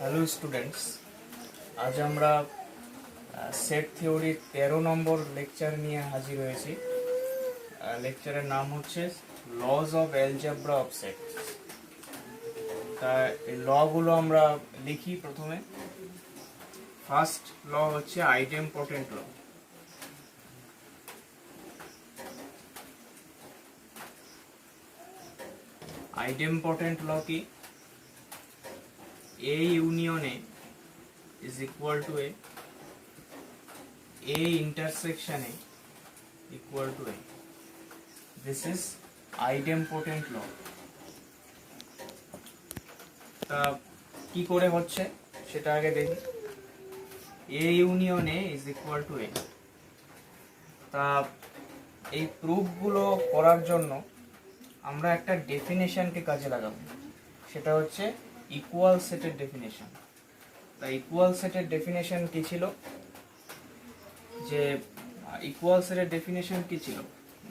Hello students, আজ আমরা set থিওরির 13 নম্বর লেকচার নিয়ে হাজির হয়েছি। লেকচারের নাম হচ্ছে lodge of algebra of sets. তা এই লগুলো আমরা লিখি। প্রথমে ফার্স্ট ল হচ্ছে আইডেম্পটেন্ট ল। আইডেম্পটেন্ট ল কি? A union A is equal to A intersection A equal to A. This is idempotent law. তা কি করে হচ্ছে সেটা আগে দেখি। A union A is equal to A. তা এই প্রুফগুলো করার জন্য আমরা একটা ডেফিনেশনকে কাজে লাগাবো, সেটা হচ্ছে ইকুয়াল সেটের ডেফিনেশন। তা ইকুয়াল সেটের ডেফিনেশন কি ছিল? যে ইকুয়াল সেটের ডেফিনেশন কি ছিল?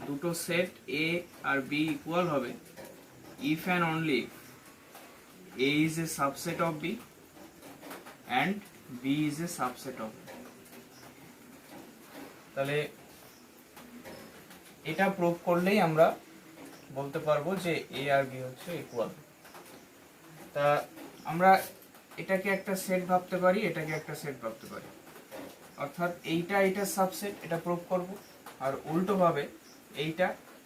দুটো সেট এ আর বি ইকুয়াল হবে if and only if A is a subset of B and B is a subset of A. তাহলে এটা প্রুভ করলেই আমরা বলতে পারবো যে এ আর বি হচ্ছে ইকুয়াল। তা আমরা এটাকে একটা সেট ভাবতে পারি, এটাকে একটা সেট ভাবতে পারি, অর্থাৎ এইটার সাবসেট, এটা প্রুভ করব, আর উল্টোভাবে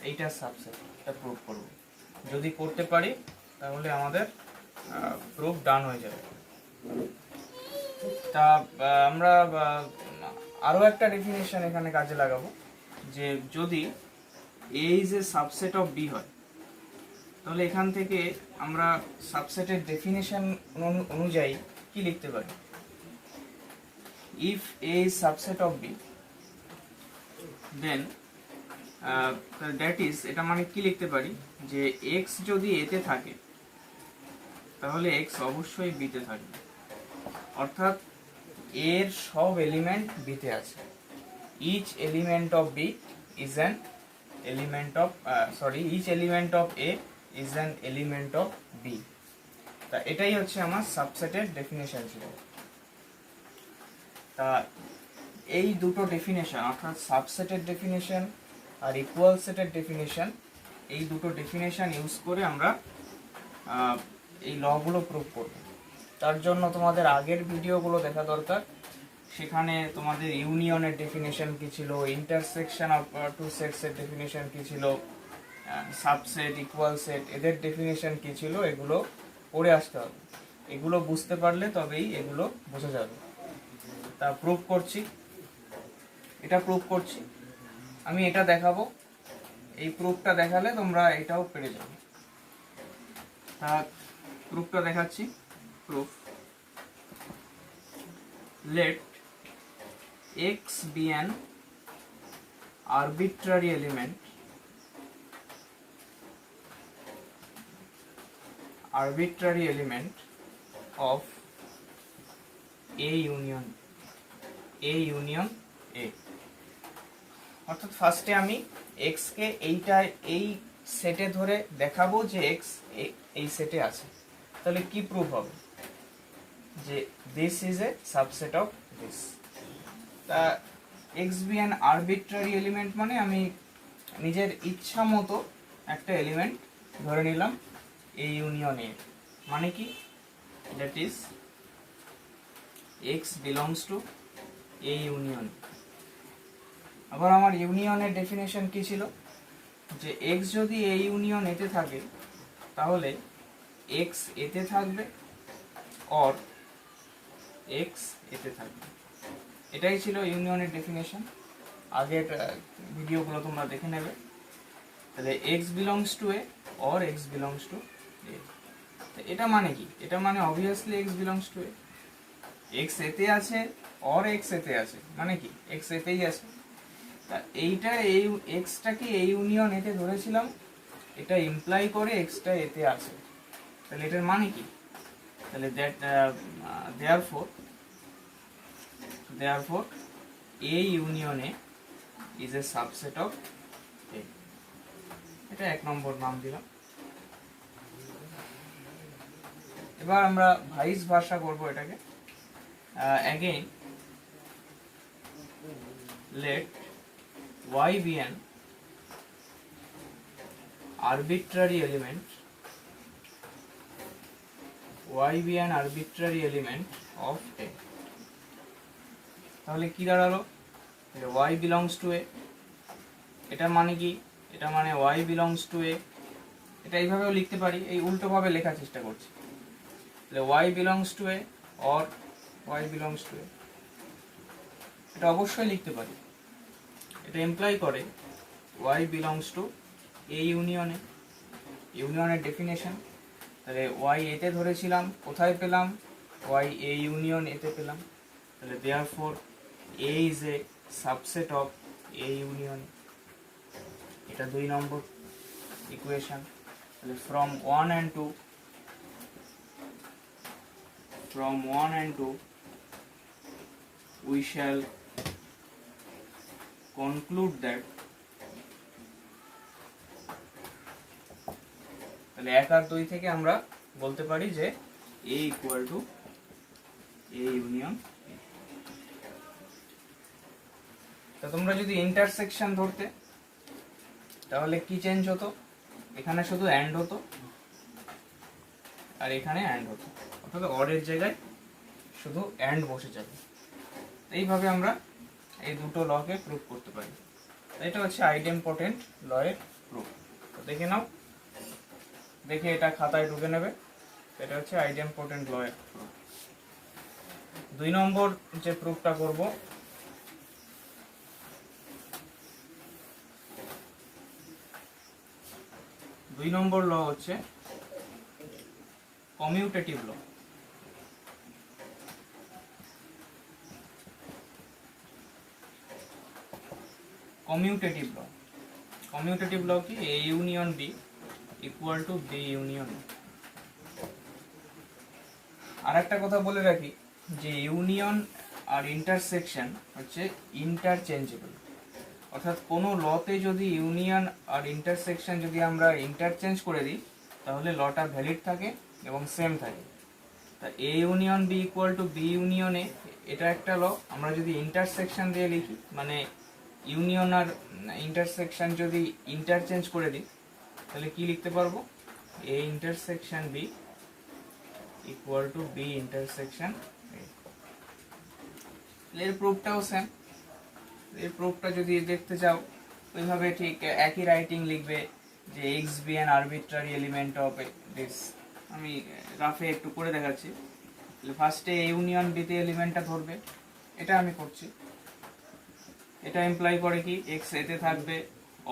এইটার সাবসেট, এটা প্রুভ করব। যদি করতে পারি তাহলে আমাদের প্রুফ ডান হয়ে যাবে। তা আমরা আরও একটা ডেফিনেশন এখানে কাজে লাগাবো, যে যদি A is a subset of B হয়, তাহলে এখান থেকে আমরা সাবসেটের ডেফিনেশন অনুযায়ী কি লিখতে পারি? If A is subset of B then that is, এটা মানে কি লিখতে পারি? যে এক্স যদি এতে থাকে তাহলে এক্স অবশ্যই বিতে থাকবে, অর্থাৎ এর সব এলিমেন্ট বিতে আছে। Each element of B is an element of each element of A is an element of B. তা এটাই হচ্ছে আমার সাবসেটের ডেফিনেশন ছিল। তা এই দুটো ডেফিনেশন, অর্থাৎ সাবসেটের ডেফিনেশন আর ইকুয়াল সেটের ডেফিনেশন, এই দুটো ডেফিনেশন ইউজ করে আমরা এই লগুলো প্রুভ করব। তার জন্য তোমাদের আগের ভিডিওগুলো দেখা দরকার। সেখানে তোমাদের ইউনিয়নের ডেফিনেশন কি ছিল, ইন্টারসেকশন অফ টু সেটসের ডেফিনেশন কি ছিল, সাবসেট, ইকুয়াল সেট, এদের ডেফিনেশন কি ছিল, এগুলো পড়ে আসতে হবে। এগুলো বুঝতে পারলে তবেই এগুলো বোঝা যাবে। তা প্রুভ করছি, এটা প্রুভ করছি, আমি এটা দেখাবো। এই প্রুফটা দেখালে তোমরা এটাও পেরে যাবে। তা প্রুফটা দেখাচ্ছি। Proof: let x be an arbitrary element of A union A। অর্থাৎ ফার্স্টে আমি x কে এই সেটে ধরে দেখাবো যে x এই সেটে আছে। তাহলে কি প্রুফ হবে? যে this is a subset of this। তা x be an arbitrary element মানে আমি নিজের ইচ্ছা মতো একটা এলিমেন্ট ধরে নিলাম A union A। মানে কি? that is x belongs to A union। আবার আমার ইউনিয়নের ডেফিনেশন কি ছিল? যে x যদি A union এতে থাকে তাহলে x এতে থাকবে or x এতে থাকবে। এটাই ছিল ইউনিয়নের ডেফিনেশন। আগের ভিডিওগুলো তোমরা দেখে নেবে। তাহলে x belongs to A or x belongs to A। এটা মানে কি? এটা মানে obviously x belongs to A। x এতে আছে or x এতে আছে, মানে কি? x এতেই আছে। তা এই xটাকে এই ইউনিয়ন এতে ধরেছিলাম, এটা ইমপ্লাই করে xটা এতে আছে। তাহলে এটার মানে কি? তাহলে therefore A union A is a subset of A। এটা এক নম্বর নাম দিলাম। এবার আমরা ভাইস ভার্সা করব এটাকে। Again let y be an arbitrary element, y be an arbitrary element of A। তাহলে কি দাঁড়ালো, y belongs to A, এটা মানে কি, এটা মানে y belongs to A। এটা এইভাবেও লিখতে পারি, এই উল্টো ভাবে লেখার চেষ্টা করছি, তাহলে y belongs to A or y belongs to A, এটা অবশ্যই লিখতে পারি। এটা ইমপ্লাই করে y belongs to A union A, ইউনিয়নের ডেফিনেশন। তাহলে y এতে ধরেছিলাম, কোথায় পেলাম, y A ইউনিয়ন এতে পেলাম, তাহলে therefore A is a subset of A union. এটা 2 নম্বর ইকুয়েশন। তাহলে from 1 and 2 we shall conclude that, তাহলে 1 আর 2 থেকে আমরা বলতে পারি যে A equal to A union. তো তোমরা যদি ইন্টারসেকশন ধরতে তাহলে কি চেঞ্জ হতো, এখানে শুধু অ্যান্ড হতো আর এখানে অ্যান্ড হতো, অর্থাৎ অরের জায়গায় শুধু অ্যান্ড বসে যাবে। এইভাবে আমরা এই দুটো লকে প্রুভ করতে পারি। এটা হচ্ছে আইডেম্পোটেন্ট লয়ের প্রুফ। তো দেখে নাও, দেখে এটা খাতায় ঢুকে নেবে। এটা হচ্ছে আইডেম্পোটেন্ট লয়ের প্রুফ। 2 নম্বর যে প্রুফটা করব, দুই নম্বর ল হচ্ছে commutative law. Commutative law, commutative law কি, A union B equal to B union. আর একটা কথা বলে রাখি যে ইউনিয়ন আর ইন্টারসেকশন হচ্ছে ইন্টারচেঞ্জেবল, অর্থাৎ কোনো লতে যদি ইউনিয়ন আর ইন্টারসেকশন যদি আমরা ইন্টারচেঞ্জ করে দিই তাহলে লটা ভ্যালিড থাকে এবং সেম থাকে। তা A union B equal to B union A, এটা একটা ল। আমরা যদি ইন্টারসেকশন দিয়ে লিখি, মানে ইউনিয়ন আর ইন্টারসেকশন যদি ইন্টারচেঞ্জ করে দিই তাহলে কি লিখতে পারবো, A intersection B equal to B intersection A। এর প্রুফটাও সেম। এই প্রুফটা যদি দেখতে চাও ওইভাবে ঠিক একই রাইটিং লিখবে যে x be an arbitrary element of this। আমি রাফে একটু করে দেখাচ্ছি। ফার্স্টে A ইউনিয়ন B তে এলিমেন্টটা ধরবে, এটা আমি করছি। এটা ইমপ্লাই করে কি x এতে থাকবে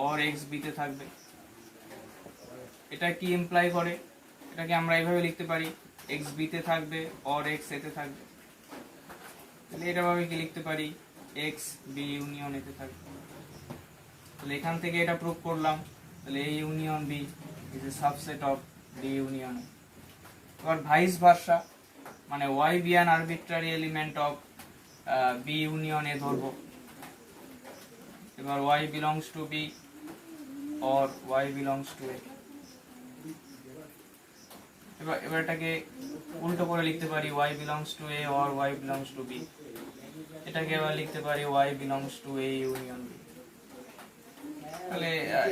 or x b তে থাকবে। এটা কি ইমপ্লাই করে, এটাকে আমরা এইভাবে লিখতে পারি x b তে থাকবে or x এতে থাকবে। তাহলে এটা ভাবে কি লিখতে পারি x b ইউনিয়ন এতে থাকবে। তাহলে এখান থেকে এটা প্রুভ করলাম, তাহলে A union B is a subset of B union A। এবার ভাইস ভার্সা, মানে y be an arbitrary element of B union A ধরবো। এবার y belongs to B or y belongs to A। এবার এটাকে উল্টো করে লিখতে পারি y belongs to A or y belongs to B। এটাকে আবার লিখতে পারি y belongs to A union B। তাহলে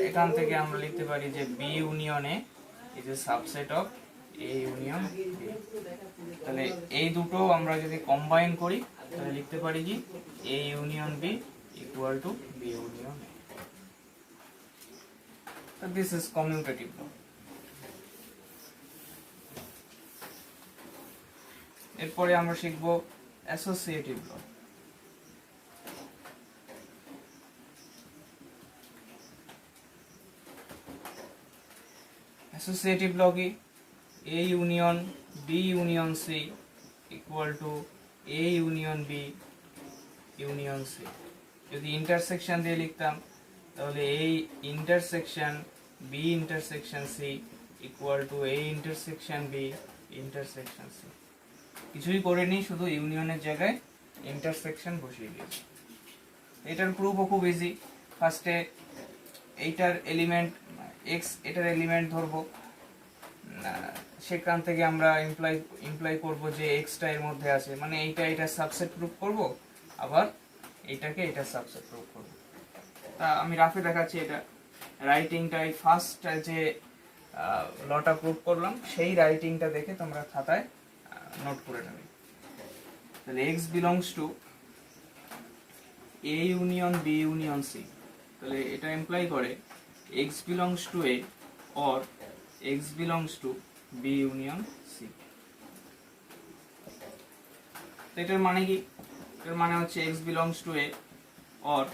এখান থেকে আমরা লিখতে পারি যে B union A is a subset of A union B। তাহলে এই দুটো আমরা যদি কম্বাইন করি তাহলে লিখতে পারি কি A union B equal to B union A. So this is commutative law. এরপরে আমরা শিখব অ্যাসোসিয়েটিভ ল। অ্যাসোসিয়েটিভ ল কি, A union B union C equal to A union B union C। যদি ইন্টারসেকশন দিয়ে লিখতাম তাহলে A intersection B intersection C equal to A intersection B intersection C। কিছুই করিনি, শুধু ইউনিয়নের জায়গায় ইন্টারসেকশন বসিয়ে দিয়েছি। এটার প্রুফও খুব ইজি। ফার্স্টে এইটার এলিমেন্ট x, এটার এলিমেন্ট ধরবো সেখান থেকে আমরা ইমপ্লাই করব যে এক্সটা এর মধ্যে আছে, মানে এটা সাবসেট প্রুফ করব, আবার এটাকে এটা সাবসেট প্রুফ করব। তা আমি রাফে দেখাচ্ছি। এটা রাইটিংটা এই ফার্স্ট যে লটা প্রুফ করলাম সেই রাইটিংটা দেখে তোমরা খাতায় নোট করে নেবে। তাহলে X belongs to A union B union C, তাহলে এটা এমপ্লাই করে X belongs to A or x belongs to B union C. এটার মানে কি? এর মানে হচ্ছে X belongs to A or,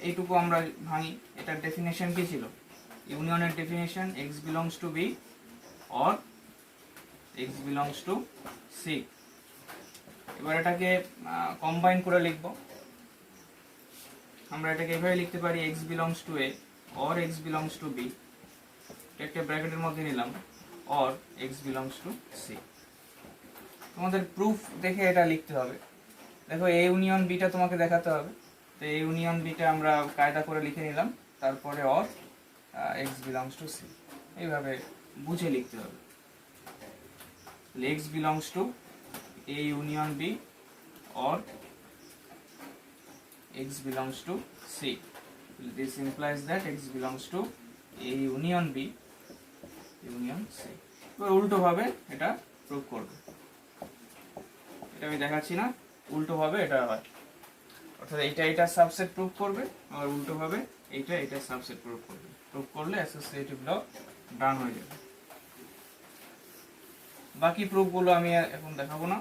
এইটুকু আমরা ভাঙি। এটার ডেফিনেশন কি ছিল? ইউনিয়নের definition X belongs to B or x belongs to C. এবার এটাকে কম্বাইন করে লিখব। আমরা এটাকে এভাবে লিখতে পারি x belongs to A or x belongs to B, একটা ব্র্যাকেটের মধ্যে নিলাম, or x belongs to C. তোমাদের প্রুফ দেখে এটা লিখতে হবে। দেখো এ ইউনিয়ন বিটা তোমাকে দেখাতে হবে, তো এ ইউনিয়ন বিটা আমরা কায়দা করে লিখে নিলাম, তারপরে or x belongs to C, এইভাবে বুঝে লিখতে হবে। X belongs to A union B or x belongs to C, this implies that x belongs to a union b union c। এবার উল্টো ভাবে এটা প্রুফ করবে। এটা আমি দেখাচ্ছি না, উল্টো ভাবে এটা হয়, অর্থাৎ এটা সাবসেট প্রুফ করবে, আর উল্টো ভাবে এটা সাবসেট প্রুফ করবে। প্রুফ করলে অ্যাসোসিয়েটিভ ল ডান হয়ে যাবে। বাকি প্রুফগুলো আমি এখন দেখাবো না,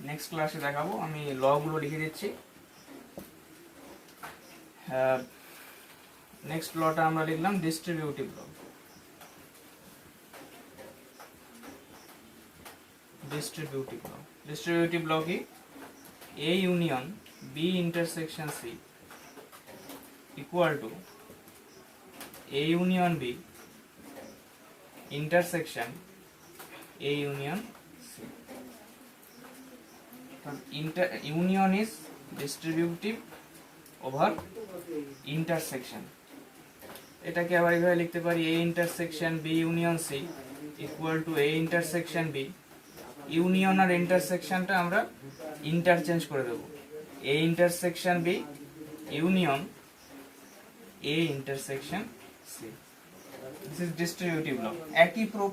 নেক্সট ক্লাসে দেখাবো। আমি ল গুলো লিখে দিচ্ছি। নেক্সট লটা আমরা লিখলাম ডিস্ট্রিবিউটিভ ল। ডিস্ট্রিবিউটিভ ল কি? A union B intersection C equal to A union B intersection A union C. Union is distributive over intersection. এটাকে আবার এইভাবে লিখতে পারি A intersection B union C equal to A intersection B. Union আর ইন্টারসেকশনটা আমরা interchange করে দেবো, A intersection B union A intersection C. This is distributive law. একই প্রুফ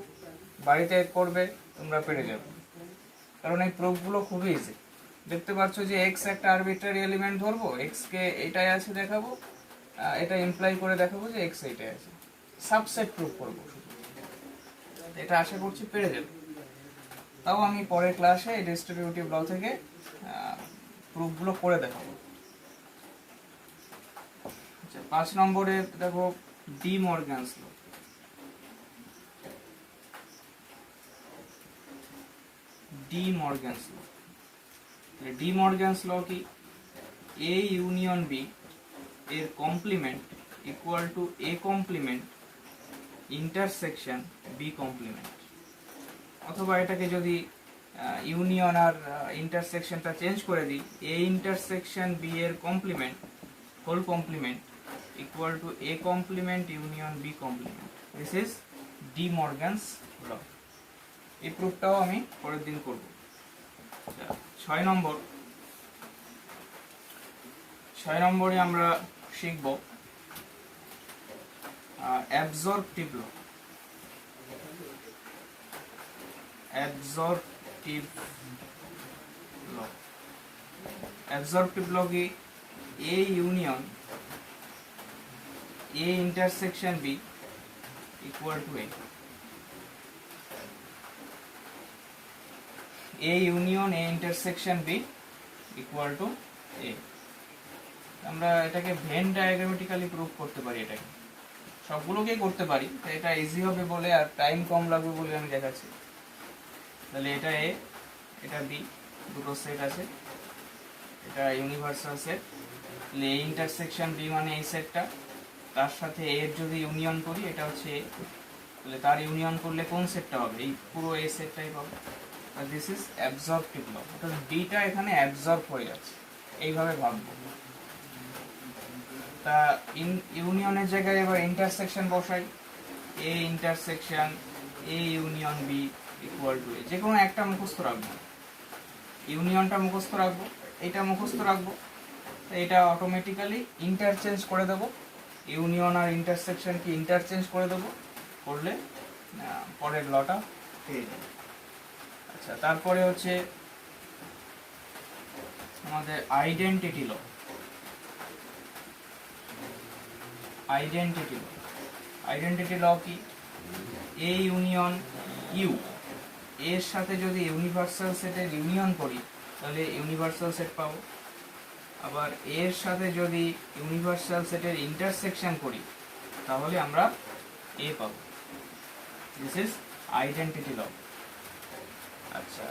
বাড়িতে করবে, তোমরা পেরে যাবে, কারণ এই প্রুফগুলো খুবই ইজি। দেখতে পাচ্ছ যে এক্স একটা আরবিট্রারি এলিমেন্ট ধরবো, এক্স কে এটাই আছে দেখাবো, এটা ইমপ্লাই করে দেখাবো যে এক্স এটাই আছে, সাবসেট প্রুফ করবো শুধু। এটা আশা করছি পেরে যাবে। তাও আমি পরের ক্লাসে এই ডিস্ট্রিবিউটিভ ল থেকে প্রুফগুলো করে দেখাবো। আচ্ছা, 5 নম্বরে দেখো ডি মর্গ্যানস ল। ডি মর্গ্যানস ল কি? এ ইউনিয়ন বি এর complement equal to A complement intersection B complement. অথবা এটাকে যদি ইউনিয়ন আর ইন্টারসেকশনটা চেঞ্জ করে দিই, এ ইন্টারসেকশন বি এর complement whole complement equal to A complement union B complement. This is De Morgan's law. এই প্রুফটাও আমি পরের দিন করব। 6 নম্বরে আমরা শিখব অ্যাবজর্পটিভ ল। অ্যাবজর্পটিভ ল কি? A union A intersection B equal to A union A intersection B equal to A. আমরা এটাকে ভেন ডায়াগ্রামেটিক্যালি প্রুফ করতে পারি, এটাকে সবগুলোকেই করতে পারি, তো এটা ইজি হবে বলে আর টাইম কম লাগবে বলে আমি দেখাচ্ছি। তাহলে এটা এ, এটা বি, দুটো সেট আছে, এটা ইউনিভার্সাল সেট। তাহলে এ ইন্টারসেকশন বি মানে এই সেটটা, তার সাথে এর যদি ইউনিয়ন করি এটা হচ্ছে এ, তাহলে তার ইউনিয়ন করলে কোন সেটটা হবে? এই পুরো এ সেটটাই পাবো। দিস ইজ অ্যাবজর্পটিভ ল, অর্থাৎ বিটা এখানে অ্যাবজর্ব হয়ে যাচ্ছে, এইভাবে ভাববো। তা ইউনিয়নের জায়গায় এবার ইন্টারসেকশন বসাই, A intersection A union B equal to A, যে কোনো একটা মুখস্থ রাখবো, ইউনিয়নটা মুখস্থ রাখবো, এটা মুখস্থ রাখবো, এটা অটোমেটিক্যালি ইন্টারচেঞ্জ করে দেবো, ইউনিয়ন আর ইন্টারসেকশনকে ইন্টারচেঞ্জ করে দেবো, করলে পরের লটা পেয়ে যাবে। আচ্ছা, তারপরে হচ্ছে আমাদের আইডেন্টিটি ল। আইডেন্টিটি ল কি? এ ইউনিয়ন ইউ, এর সাথে যদি ইউনিভার্সাল সেটের ইউনিয়ন করি তাহলে ইউনিভার্সাল সেট পাবো, আবার এর সাথে যদি ইউনিভার্সাল সেটের ইন্টারসেকশন করি তাহলে আমরা এ পাবো। দিস ইজ আইডেন্টিটি ল। আচ্ছা,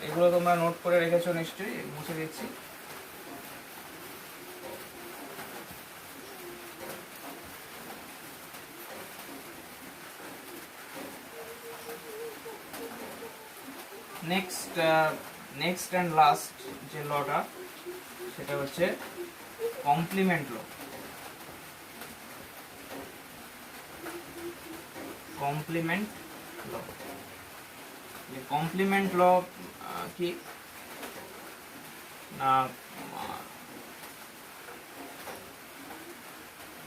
এগুলো তোমরা নোট করে রেখেছো নিশ্চয়ই, মুছে দিচ্ছি। নেক্সট অ্যান্ড লাস্ট যে লটা সেটা হচ্ছে কমপ্লিমেন্ট ল। কমপ্লিমেন্ট ল কি না,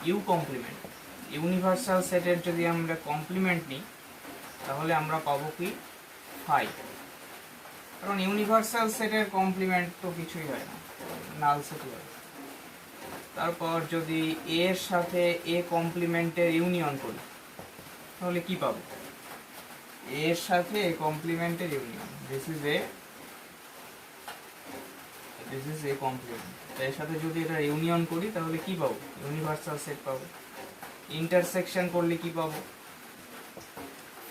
ইউ কমপ্লিমেন্ট, ইউনিভার্সাল সেটের যদি আমরা কমপ্লিমেন্ট নিই তাহলে আমরা পাবো কি ফাই, কারণ ইউনিভার্সাল সেটের কমপ্লিমেন্ট তো কিছুই হয় না, নাল সেটই হয়। তারপর যদি এর সাথে এ কমপ্লিমেন্টের ইউনিয়ন করি তাহলে কি পাবো? এর সাথে এ কমপ্লিমেন্টের union, this is A complement. এর সাথে যদি এটা ইউনিয়ন করি তাহলে কি পাবো? ইউনিভার্সাল সেট পাবো। ইন্টারসেকশন করলে কি পাবো?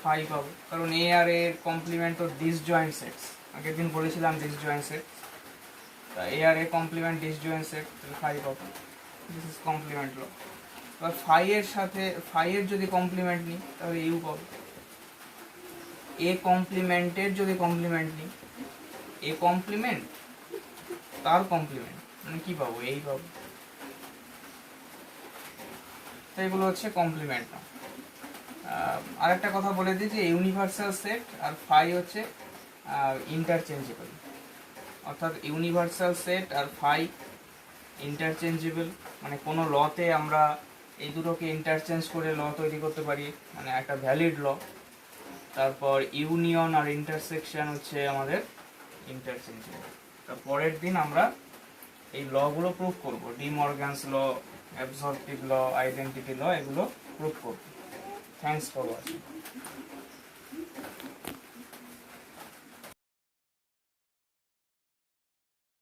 ফাই পাবো, কারণ এ আর এর কমপ্লিমেন্ট তো ডিসজয়েন্ট সেটস, আগের দিন বলেছিলাম ডিসজয়েন্ট সেট, এ আর এ কমপ্লিমেন্ট ডিসজয়েন্ট সেট, তাহলে ফাই পাবো। This is complement law. এবার ফাই এর সাথে ফাই এর যদি কমপ্লিমেন্ট নিই তাহলে ইউ পাবো। এ কমপ্লিমেন্টের যদি কমপ্লিমেন্ট নিই, এ কমপ্লিমেন্ট তার কমপ্লিমেন্ট, মানে কি পাবো? এই পাবো। তো এগুলো হচ্ছে কমপ্লিমেন্ট। আরেকটা কথা বলে দিই যে ইউনিভার্সাল সেট আর ফাই হচ্ছে ইন্টারচেঞ্জেবল, অর্থাৎ ইউনিভার্সাল সেট আর ফাই ইন্টারচেঞ্জেবল, মানে কোনো লতে আমরা এই দুটোকে ইন্টারচেঞ্জ করে ল তৈরি করতে পারি, মানে একটা ভ্যালিড ল। তারপর ইউনিয়ন আর ইন্টারসেকশন হচ্ছে আমাদের ইন্টারচেঞ্জেবল। তার পরের দিন আমরা এই লগুলো প্রুফ করব, ডি মর্গানস ল, অ্যাবসর্পটিভ ল, আইডেন্টিটি ল, এগুলো প্রুফ করব। Thanks for watching.